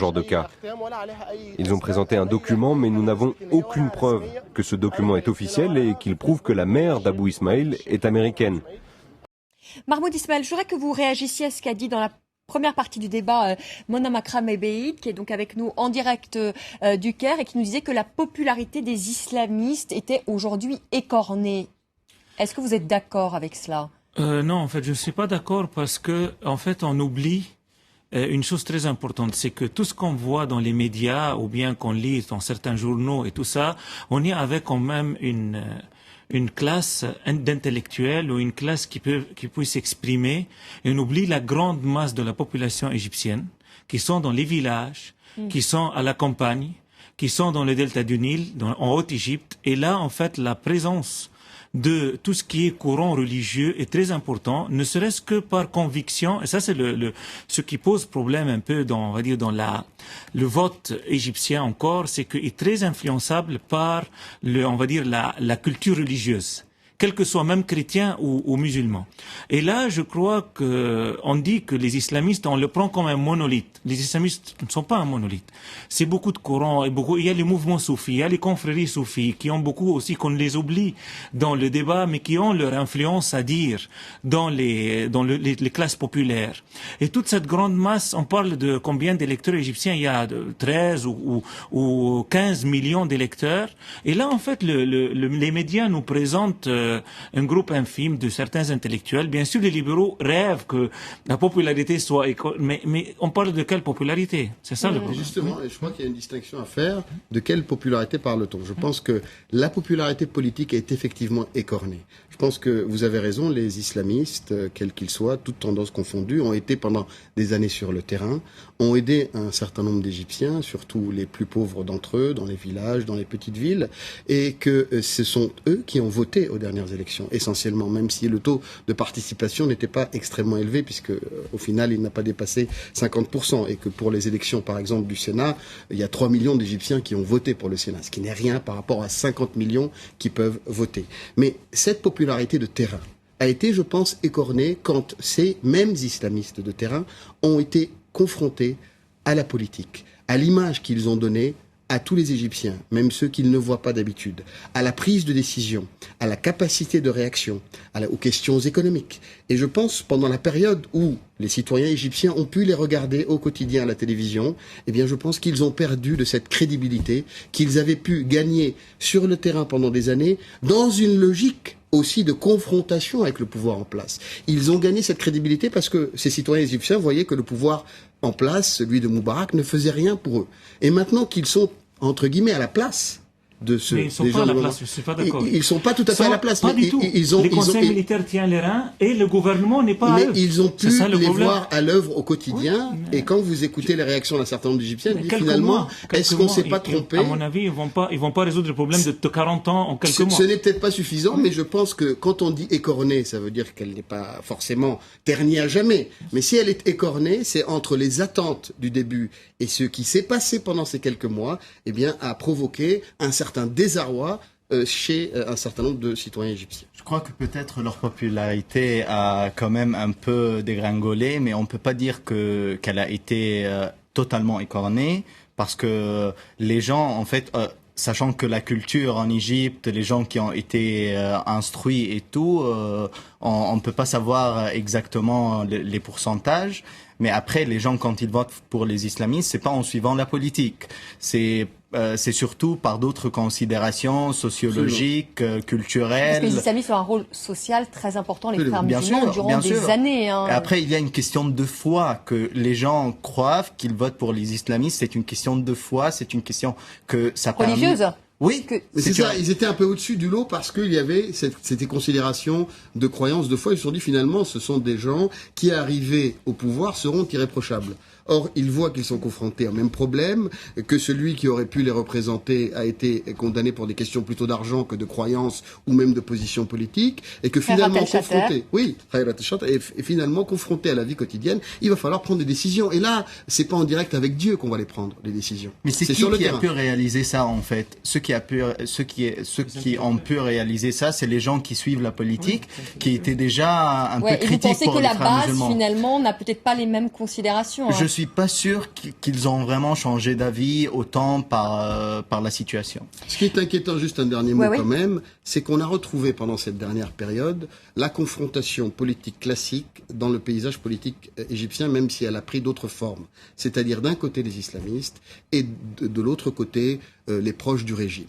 genre de cas. Ils ont présenté un document, mais nous n'avons aucune preuve que ce document est officiel et qu'il prouve que la mère d'Abou Ismail est américaine. Mahmoud Ismail, je voudrais que vous réagissiez à ce qu'a dit dans la première partie du débat Mona Makram Ebeid, qui est donc avec nous en direct du Caire et qui nous disait que la popularité des islamistes était aujourd'hui écornée. Est-ce que vous êtes d'accord avec cela? Non, en fait, je ne suis pas d'accord parce que, en fait, on oublie une chose très importante, c'est que tout ce qu'on voit dans les médias ou bien qu'on lit dans certains journaux et tout ça, on est avec quand même une classe d'intellectuels ou une classe qui puisse s'exprimer, et on oublie la grande masse de la population égyptienne qui sont dans les villages, qui sont à la campagne, qui sont dans le delta du Nil, en Haute-Égypte. Et là, en fait, la présence de tout ce qui est courant religieux est très important, ne serait-ce que par conviction. Et ça, c'est ce qui pose problème un peu dans, on va dire, dans le vote égyptien encore, c'est qu'il est très influençable par on va dire, la culture religieuse, quel que soit même chrétien ou musulman. Et là, je crois on dit que les islamistes, on le prend comme un monolithe. Les islamistes ne sont pas un monolithe. C'est beaucoup de courants, il y a les mouvements soufis, il y a les confréries soufis, qui ont beaucoup aussi, qu'on les oublie dans le débat, mais qui ont leur influence à dire dans les classes populaires. Et toute cette grande masse, on parle de combien d'électeurs égyptiens? Il y a 13 ou 15 millions d'électeurs. Et là, en fait, les médias nous présentent un groupe infime de certains intellectuels. Bien sûr, les libéraux rêvent que la popularité soit... Mais on parle de quelle popularité? C'est ça le problème. Justement, je crois qu'il y a une distinction à faire. De quelle popularité parle-t-on? Je pense que la popularité politique est effectivement écornée. Je pense que vous avez raison, les islamistes, quels qu'ils soient, toutes tendances confondues, ont été pendant des années sur le terrain, ont aidé un certain nombre d'Égyptiens, surtout les plus pauvres d'entre eux, dans les villages, dans les petites villes, et que ce sont eux qui ont voté aux dernières élections, essentiellement, même si le taux de participation n'était pas extrêmement élevé, puisque au final, il n'a pas dépassé 50%, et que pour les élections, par exemple, du Sénat, il y a 3 millions d'Égyptiens qui ont voté pour le Sénat, ce qui n'est rien par rapport à 50 millions qui peuvent voter. Mais cette popularité de terrain a été, je pense, écornée quand ces mêmes islamistes de terrain ont été confrontés à la politique, à l'image qu'ils ont donnée à tous les Égyptiens, même ceux qu'ils ne voient pas d'habitude, à la prise de décision, à la capacité de réaction, aux questions économiques. Et je pense, pendant la période où les citoyens égyptiens ont pu les regarder au quotidien à la télévision, eh bien je pense qu'ils ont perdu de cette crédibilité qu'ils avaient pu gagner sur le terrain pendant des années, dans une logique aussi de confrontation avec le pouvoir en place. Ils ont gagné cette crédibilité parce que ces citoyens égyptiens voyaient que le pouvoir en place, celui de Moubarak, ne faisait rien pour eux. Et maintenant qu'ils sont, entre guillemets, à la place de ce... Mais ils ne sont pas à la place, je ne suis pas d'accord. Ils ne sont pas tout à fait à la place. Pas du tout. Les conseils militaires tiennent les reins et le gouvernement n'est pas à eux. Mais ils ont pu les voir à l'œuvre au quotidien. Oui, et quand vous écoutez les réactions d'un certain nombre d'Égyptiens, finalement, est-ce qu'on ne s'est pas trompé? À mon avis, ils vont pas résoudre le problème de 40 ans en quelques mois. Ce n'est peut-être pas suffisant, mais je pense que quand on dit écornée, ça veut dire qu'elle n'est pas forcément ternie à jamais. Mais si elle est écornée, c'est entre les attentes du début et ce qui s'est passé pendant ces quelques mois, eh bien, a provoqué un certain désarroi chez un certain nombre de citoyens égyptiens. Je crois que peut-être leur popularité a quand même un peu dégringolé, mais on ne peut pas dire qu'elle a été totalement écornée, parce que les gens, en fait, sachant que la culture en Égypte, les gens qui ont été instruits et tout, on ne peut pas savoir exactement les pourcentages. Mais après, les gens, quand ils votent pour les islamistes, c'est pas en suivant la politique. C'est surtout par d'autres considérations sociologiques, culturelles. Parce que les islamistes ont un rôle social très important, les frères musulmans, durant des années. Hein. Après, il y a une question de foi, que les gens croient qu'ils votent pour les islamistes. C'est une question de foi, c'est une question que ça permet... Religieuse. Oui, mais c'est ça, ils étaient un peu au-dessus du lot parce qu'il y avait cette considération de croyance, de foi. Ils se sont dit finalement, ce sont des gens qui, arrivés au pouvoir, seront irréprochables. Or, ils voient qu'ils sont confrontés au même problème, que celui qui aurait pu les représenter a été condamné pour des questions plutôt d'argent que de croyance ou même de position politique, et que finalement confronté, et finalement confronté à la vie quotidienne, il va falloir prendre des décisions. Et là, c'est pas en direct avec Dieu qu'on va les prendre, les décisions. Mais c'est qui a pu réaliser ça en fait? Ceux qui ont pu réaliser ça, c'est les gens qui suivent la politique, qui étaient déjà un peu critiques pour les frères musulmans. Et vous pensez que la base finalement n'a peut-être pas les mêmes considérations? Je suis suis pas sûr qu'ils ont vraiment changé d'avis autant par la situation. Ce qui est inquiétant, juste un dernier mot quand même, c'est qu'on a retrouvé pendant cette dernière période la confrontation politique classique dans le paysage politique égyptien, même si elle a pris d'autres formes. C'est-à-dire d'un côté les islamistes et de l'autre côté les proches du régime.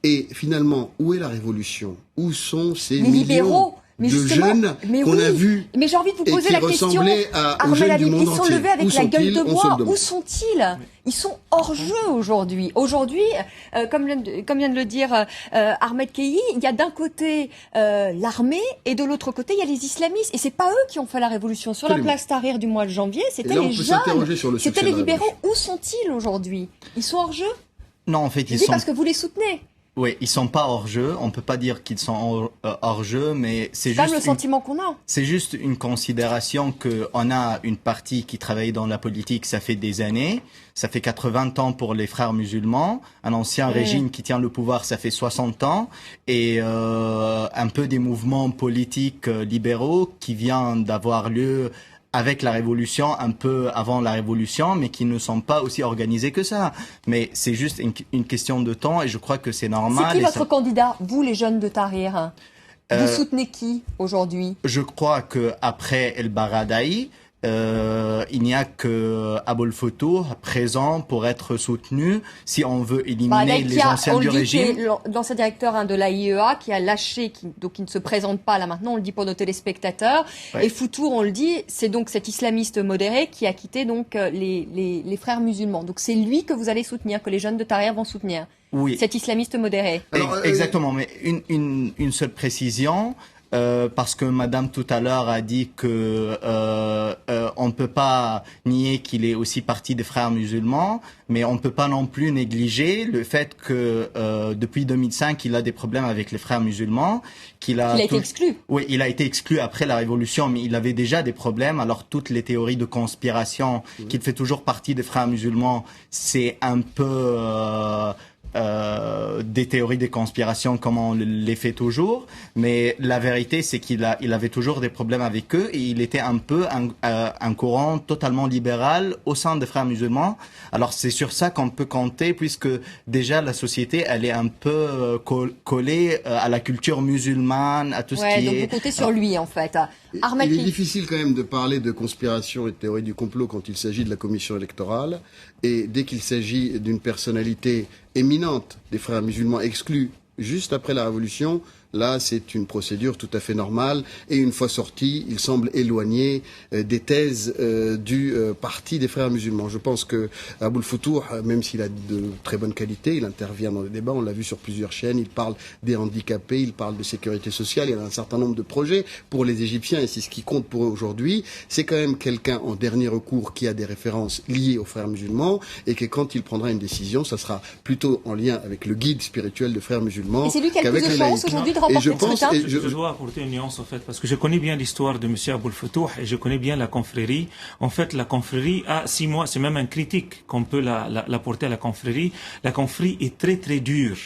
Et finalement, où est la révolution? Où sont ces millions de jeunes qu'on a vus mais j'ai envie de vous poser la question, aux jeunes du monde ils sont levés avec la gueule de bois. Où sont-ils? Ils sont hors jeu aujourd'hui. Aujourd'hui, comme vient de le dire Ahmed Kei, il y a d'un côté l'armée et de l'autre côté il y a les islamistes. Et c'est pas eux qui ont fait la révolution. Sur la place Tahrir du mois de janvier, c'était les jeunes, c'était les libéraux. Où sont-ils aujourd'hui? Ils sont hors jeu? Non, en fait, ils sont... parce que vous les soutenez. Oui, ils sont pas hors jeu. On peut pas dire qu'ils sont hors jeu, mais c'est juste le sentiment qu'on a. C'est juste une considération que on a une partie qui travaille dans la politique, ça fait des années. Ça fait 80 ans pour les frères musulmans. Un ancien régime qui tient le pouvoir, ça fait 60 ans. Et un peu des mouvements politiques libéraux qui viennent d'avoir lieu avec la révolution, un peu avant la révolution, mais qui ne sont pas aussi organisés que ça. Mais c'est juste une question de temps et je crois que c'est normal. C'est qui votre candidat, vous les jeunes de Tahrir? Vous soutenez qui aujourd'hui? Je crois que après El Baradei, il n'y a que Aboul Foutour présent pour être soutenu si on veut éliminer les anciens du régime. L'ancien directeur de l'AIEA qui a lâché, donc qui ne se présente pas là maintenant, on le dit pour nos téléspectateurs. Ouais. Et Foutour, on le dit, c'est donc cet islamiste modéré qui a quitté donc les frères musulmans. Donc c'est lui que vous allez soutenir, que les jeunes de Tahrir vont soutenir. Oui. Cet islamiste modéré. Alors, exactement, mais une seule précision. Parce que Madame tout à l'heure a dit que on ne peut pas nier qu'il est aussi parti des frères musulmans, mais on ne peut pas non plus négliger le fait que depuis 2005, il a des problèmes avec les frères musulmans, qu'il a été exclu. Oui, il a été exclu après la révolution, mais il avait déjà des problèmes. Alors toutes les théories de conspiration, qu'il fait toujours partie des frères musulmans, c'est un peu des théories des conspirations comme on les fait toujours, mais la vérité c'est qu'il avait toujours des problèmes avec eux et il était un peu un courant totalement libéral au sein des frères musulmans. Alors c'est sur ça qu'on peut compter puisque déjà la société elle est un peu collée à la culture musulmane, à tout ce qui donc est... vous comptez sur lui en fait. Il est difficile quand même de parler de conspiration et de théorie du complot quand il s'agit de la commission électorale et dès qu'il s'agit d'une personnalité éminente des frères musulmans exclus juste après la révolution, là c'est une procédure tout à fait normale et une fois sorti, il semble éloigné des thèses du parti des frères musulmans. Je pense que Aboul Foutour, même s'il a de très bonnes qualités, il intervient dans les débats, on l'a vu sur plusieurs chaînes, il parle des handicapés, il parle de sécurité sociale, il y a un certain nombre de projets pour les Égyptiens et c'est ce qui compte pour eux aujourd'hui. C'est quand même quelqu'un en dernier recours qui a des références liées aux frères musulmans et que quand il prendra une décision, ça sera plutôt en lien avec le guide spirituel de frères musulmans. Et c'est lui qui a le plus de chance aujourd'hui de remporter le scrutin. Je dois apporter une nuance en fait, parce que je connais bien l'histoire de M. Aboul Foutour et je connais bien la confrérie. En fait, la confrérie a 6 mois, c'est même un critique qu'on peut l'apporter à la confrérie. La confrérie est très très dure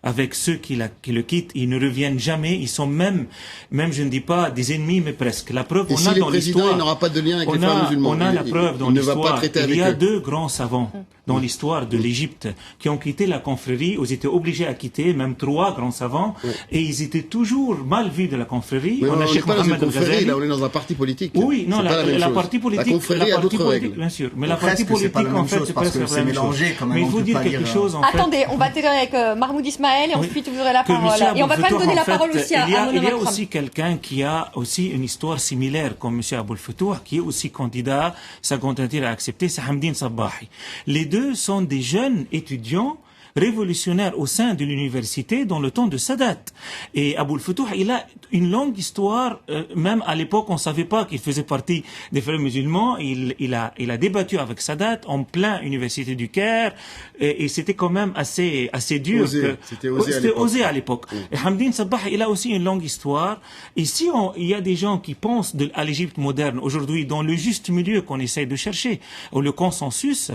avec ceux qui le quittent, ils ne reviennent jamais, ils sont même je ne dis pas des ennemis, mais presque. La preuve, on a dans l'histoire, il n'aura pas de lien avec les frères musulmans. On a la preuve dans l'histoire. Il y a 2 grands savants dans l'histoire de l'Égypte qui ont quitté la confrérie, ils étaient obligés à quitter, même 3 grands savants, et ils étaient toujours mal vus de la confrérie. On n'est pas dans une confrérie, là on est dans un parti politique. Oui, non, la partie politique, la confrérie a d'autres règles. Bien sûr, mais la partie politique en fait c'est presque la même chose. Mais il faut dire quelque chose en fait. Attendez, on va terminer avec Mahmoud Ismaël et ensuite vous aurez la parole. Et on va quand même donner la parole aussi à Monama Akram. Il y a aussi quelqu'un qui a aussi une histoire similaire comme M. Aboul Foutour, qui est aussi candidat, sa candidature a accepté, c'est Hamdine Sabbahi. Les deux sont des jeunes étudiants révolutionnaire au sein de l'université dans le temps de Sadat. Et Aboul Foutour, il a une longue histoire, même à l'époque on savait pas qu'il faisait partie des frères musulmans, il a débattu avec Sadat en plein université du Caire, et c'était quand même assez dur. C'était osé à l'époque. Et Hamdine Sabah, il a aussi une longue histoire. Et si il y a des gens qui pensent à l'Égypte moderne aujourd'hui dans le juste milieu qu'on essaie de chercher, ou le consensus,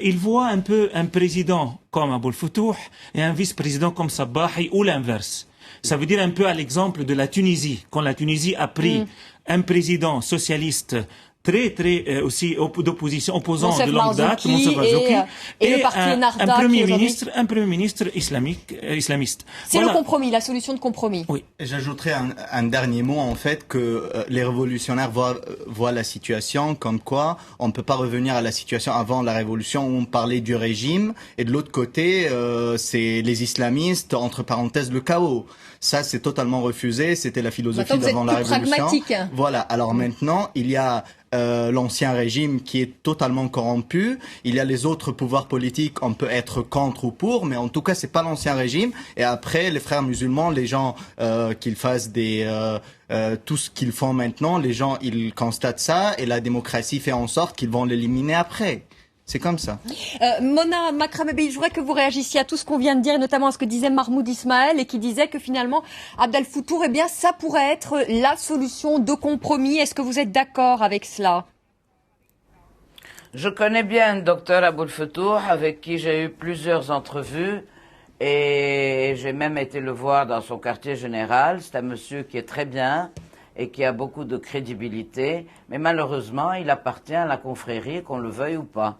ils voient un peu un président comme Aboul Foutour et un vice-président comme Sabbahi ou l'inverse. Ça veut dire un peu à l'exemple de la Tunisie. Quand la Tunisie a pris un président socialiste très aussi d'opposition, opposant de longue date, Moussa Marzouki et le parti Ennahda, un premier ministre islamiste. C'est le compromis, la solution de compromis. Oui. J'ajouterais un dernier mot, en fait, que les révolutionnaires voient la situation comme quoi on ne peut pas revenir à la situation avant la révolution où on parlait du régime, et de l'autre côté, c'est les islamistes, entre parenthèses, le chaos. Ça, c'est totalement refusé. C'était la philosophie d'avant la révolution. Pragmatique. Voilà. Alors maintenant, il y a l'ancien régime qui est totalement corrompu. Il y a les autres pouvoirs politiques. On peut être contre ou pour, mais en tout cas, c'est pas l'ancien régime. Et après, les frères musulmans, les gens qu'ils fassent tout ce qu'ils font maintenant, les gens ils constatent ça et la démocratie fait en sorte qu'ils vont l'éliminer après. C'est comme ça. Mona Makram Ebeid, je voudrais que vous réagissiez à tout ce qu'on vient de dire, et notamment à ce que disait Mahmoud Ismaël, et qui disait que finalement, Abdel Foutour, eh bien, ça pourrait être la solution de compromis. Est-ce que vous êtes d'accord avec cela? Je connais bien le docteur Aboul Foutour, avec qui j'ai eu plusieurs entrevues, et j'ai même été le voir dans son quartier général. C'est un monsieur qui est très bien et qui a beaucoup de crédibilité, mais malheureusement, il appartient à la confrérie, qu'on le veuille ou pas.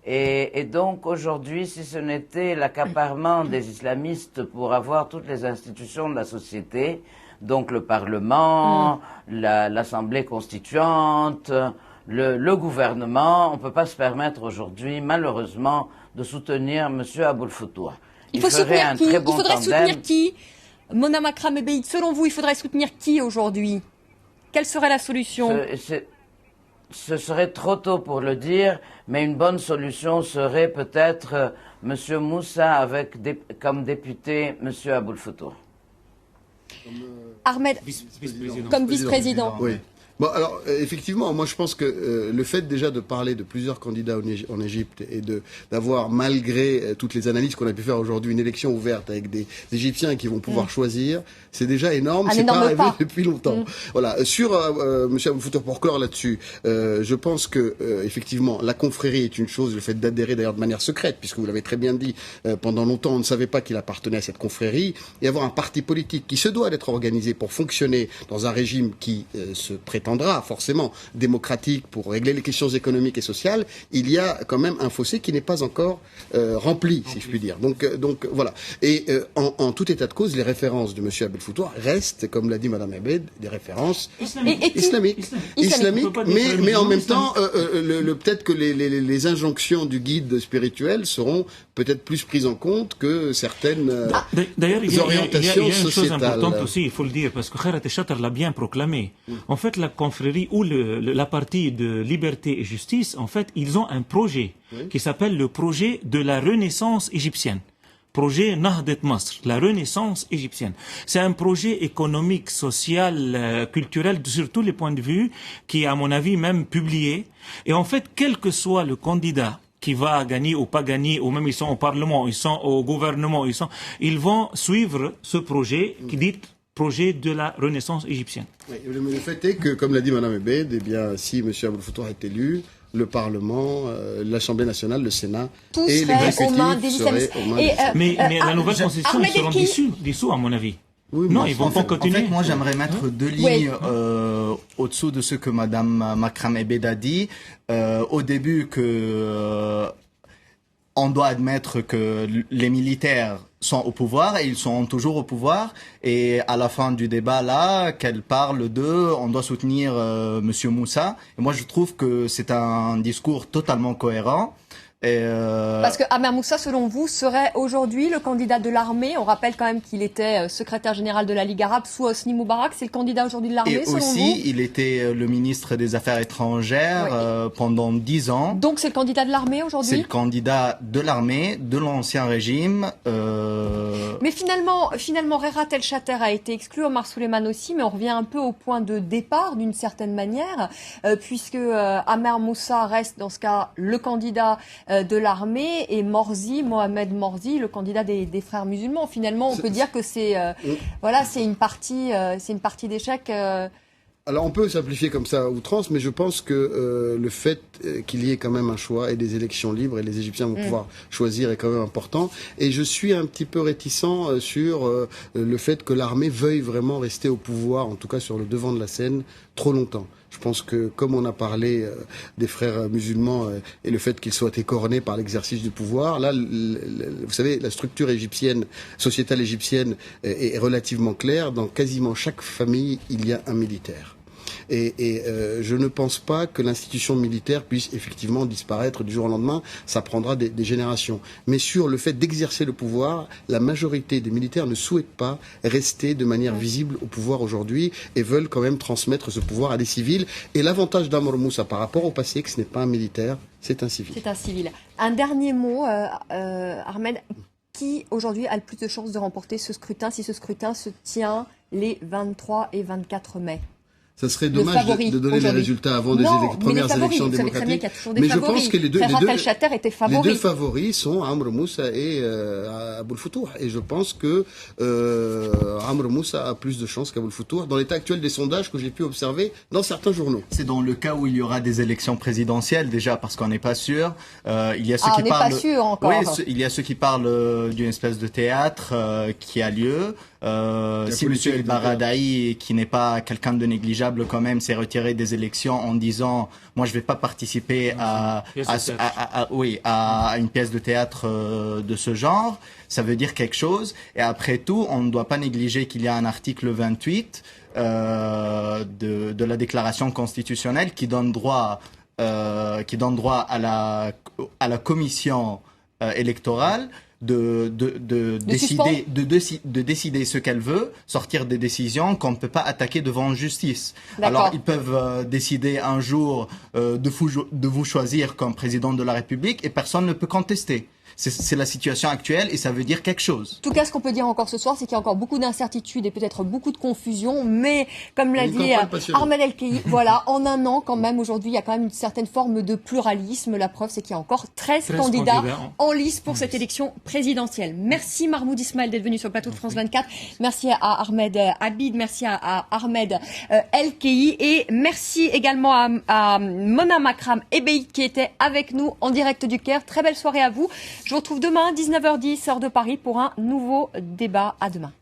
Et donc aujourd'hui, si ce n'était l'accaparement des islamistes pour avoir toutes les institutions de la société, donc le Parlement, l'Assemblée constituante, le gouvernement, on ne peut pas se permettre aujourd'hui, malheureusement, de soutenir M. Aboul Foutour. Il faudrait soutenir qui? Mona Makram Ebeid, selon vous, il faudrait soutenir qui aujourd'hui? Quelle serait la solution? Ce serait trop tôt pour le dire, mais une bonne solution serait peut-être M. Moussa avec comme député M. Aboul Foutour. Ahmed, comme vice-président. Oui. Bon, alors, effectivement, moi je pense que le fait déjà de parler de plusieurs candidats en Égypte et d'avoir, malgré toutes les analyses qu'on a pu faire aujourd'hui, une élection ouverte avec des Égyptiens qui vont pouvoir choisir, c'est déjà énorme. C'est pas arrivé depuis longtemps. Voilà. Sur Monsieur Aboul Foutour, pour clore là-dessus, je pense que effectivement, la confrérie est une chose, le fait d'adhérer d'ailleurs de manière secrète, puisque vous l'avez très bien dit, pendant longtemps on ne savait pas qu'il appartenait à cette confrérie, et avoir un parti politique qui se doit d'être organisé pour fonctionner dans un régime qui se prétend forcément démocratique pour régler les questions économiques et sociales, il y a quand même un fossé qui n'est pas encore rempli, si je puis dire. Donc voilà. Et en tout état de cause, les références de M. Aboul Foutour restent, comme l'a dit Mme Ebeid, des références islamiques, mais en même temps, peut-être que les injonctions du guide spirituel seront peut-être plus prises en compte que certaines orientations sociétales. Il y a une chose importante aussi, il faut le dire, parce que Khairat el-Chatr l'a bien proclamé. En fait, la confrérie ou la partie de liberté et justice, en fait, ils ont un projet qui s'appelle le projet de la renaissance égyptienne. Projet Nahdet Masr, la renaissance égyptienne. C'est un projet économique, social, culturel, sur tous les points de vue, qui est, à mon avis, même publié. Et en fait, quel que soit le candidat qui va gagner ou pas gagner, ou même ils sont au Parlement, ils sont au gouvernement, ils vont suivre ce projet qui dit projet de la renaissance égyptienne. Oui, le fait est que, comme l'a dit Mme Ebeid, eh bien, si M. Aboul Foutour est élu, le Parlement, l'Assemblée nationale, le Sénat et l'exécutif seraient aux mains des islamistes. Mais la nouvelle constitution, ils seront dissous, à mon avis. Oui, non, ils vont pas continuer. En fait, moi, j'aimerais mettre deux lignes au-dessous de ce que Mme Makram Ebeid a dit. Au début, on doit admettre que les militaires sont au pouvoir et ils sont toujours au pouvoir. Et à la fin du débat, là, qu'elle parle on doit soutenir Monsieur Moussa. Et moi, je trouve que c'est un discours totalement cohérent. Parce que Amer Moussa, selon vous, serait aujourd'hui le candidat de l'armée. On rappelle quand même qu'il était secrétaire général de la Ligue arabe sous Hosni Moubarak. C'est le candidat aujourd'hui de l'armée, selon vous? Et aussi, il était le ministre des Affaires étrangères pendant 10 ans. Donc c'est le candidat de l'armée aujourd'hui? C'est le candidat de l'armée, de l'ancien régime. Mais finalement, Khairat el-Chatr a été exclu, Omar Suleiman aussi, mais on revient un peu au point de départ d'une certaine manière, puisque Amer Moussa reste dans ce cas le candidat de l'armée et Mohamed Morsi, le candidat des frères musulmans. Finalement, on peut dire que c'est une partie d'échec. Alors on peut simplifier comme ça à outrance, mais je pense que le fait qu'il y ait quand même un choix et des élections libres et les Égyptiens vont pouvoir choisir est quand même important. Et je suis un petit peu réticent sur le fait que l'armée veuille vraiment rester au pouvoir, en tout cas sur le devant de la scène, trop longtemps. Je pense que, comme on a parlé des frères musulmans et le fait qu'ils soient écornés par l'exercice du pouvoir, là, vous savez, la structure égyptienne, sociétale égyptienne est relativement claire. Dans quasiment chaque famille, il y a un militaire. Et je ne pense pas que l'institution militaire puisse effectivement disparaître du jour au lendemain. Ça prendra des générations. Mais sur le fait d'exercer le pouvoir, la majorité des militaires ne souhaitent pas rester de manière visible au pouvoir aujourd'hui et veulent quand même transmettre ce pouvoir à des civils. Et l'avantage d'Amr Moussa par rapport au passé, que ce n'est pas un militaire, c'est un civil. C'est un civil. Un dernier mot, Ahmed. Qui aujourd'hui a le plus de chances de remporter ce scrutin si ce scrutin se tient les 23 et 24 mai? Ça serait dommage de donner les résultats avant des premières élections démocratiques. Mais je pense que les deux favoris sont Amr Moussa et Aboul Foutour. Et je pense que Amr Moussa a plus de chances qu'Aboul Foutour dans l'état actuel des sondages que j'ai pu observer dans certains journaux. C'est dans le cas où il y aura des élections présidentielles déjà, parce qu'on n'est pas sûr. Il y a ceux qui on n'est pas sûr encore. Oui, il y a ceux qui parlent d'une espèce de théâtre qui a lieu. Si M. El Baradei, qui n'est pas quelqu'un de négligeable quand même, s'est retiré des élections en disant moi je vais pas participer à une pièce de théâtre de ce genre, ça veut dire quelque chose. Et après tout, on ne doit pas négliger qu'il y a un article 28 de la déclaration constitutionnelle qui donne droit à la commission électorale de décider ce qu'elle veut, sortir des décisions qu'on ne peut pas attaquer devant justice. Alors ils peuvent décider un jour de vous choisir comme président de la République et personne ne peut contester. C'est la situation actuelle et ça veut dire quelque chose. En tout cas, ce qu'on peut dire encore ce soir, c'est qu'il y a encore beaucoup d'incertitudes et peut-être beaucoup de confusion. Mais, comme l'a dit Ahmed El-Kheï, voilà, en un an, quand même, aujourd'hui, il y a quand même une certaine forme de pluralisme. La preuve, c'est qu'il y a encore 13 candidats en lice pour cette élection présidentielle. Merci Mahmoud Ismail d'être venu sur le plateau de France 24. Merci à Ahmed Abid, merci à Ahmed El-Kheï et merci également à Mona Makram Ebeid qui était avec nous en direct du Caire. Très belle soirée à vous. Je vous retrouve demain, 19h10, heure de Paris, pour un nouveau débat. À demain.